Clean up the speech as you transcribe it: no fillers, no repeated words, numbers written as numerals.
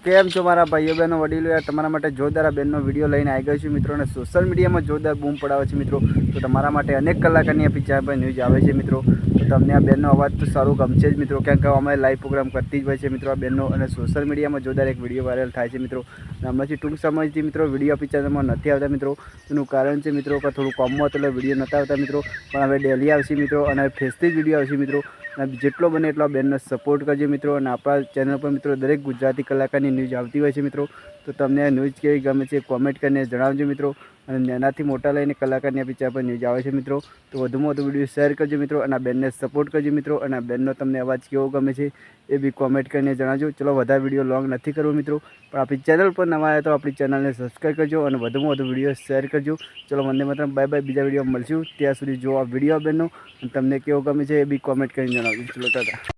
કેમ છો મારા ભાઈઓ બહેનો વડીલો? યાર તમારા માટે જોરદાર આ બેનનો વિડીયો લઈને આવી ગયો છું મિત્રો, અને સોશિયલ મીડિયામાં જોરદાર બૂમ પડાવે છે મિત્રો. તો તમારા માટે અનેક કલાકારની આપણી ચેનલ પર ન્યૂઝ આવે છે મિત્રો. તો તમને આ બેનનો અવાજ તો સારું ગમશે જ મિત્રો, કારણ કે અમે લાઈવ પ્રોગ્રામ કરતી જ હોય છે મિત્રો આ બેનનો, અને સોશિયલ મીડિયામાં જોરદાર એક વિડીયો વાયરલ થાય છે મિત્રો. હમણાંથી ટૂંક સમયથી મિત્રો વિડીયો આપણી ચેનલમાં નથી આવતા મિત્રો. એનું કારણ છે મિત્રો કે થોડું કોમમાં હતો એટલે વિડીયો નહોતા આવતા મિત્રો, પણ હવે ડેલી આવશે મિત્રો, અને ફેસથી જ વિડીયો આવશે મિત્રો. અને જેટલો બને એટલો બેનનો સપોર્ટ કરજો મિત્રો. અને આપણા ચેનલ પર મિત્રો દરેક ગુજરાતી કલાકારની ન્યૂઝ આવતી હોય છે મિત્રો. તો તમને આ ન્યૂઝ કેવી ગમે છે કોમેન્ટ કરીને જણાવજો મિત્રો. અને નાનાથી મોટા લઈને કલાકારની આપણી ચેનલ પર ન્યૂઝ આવે છે મિત્રો. તો વધુમાં વધુ વિડીયો શેર કરજો મિત્રો, અને આ બેનને સપોર્ટ કરજો મિત્રો. અને આ બેનનો તમને અવાજ કેવો ગમે છે એ બી કોમેન્ટ કરીને જણાવજો. ચલો વધારે વિડીયો લોંગ નથી કરવો મિત્રો, પણ આપણી ચેનલ પર નવા આવ્યા તો આપણી ચેનલને સબસ્ક્રાઈબ કરજો, અને વધુમાં વધુ વિડીયો શેર કરજો. ચલો વંદે માતરમ, બાય બાય. બીજા વિડીયો મળશું ત્યાં સુધી જો આ વિડીયો બેનનો તમને કેવો ગમે છે એ બી કોમેન્ટ કરીને જણાવજો. ચલો ટાટા.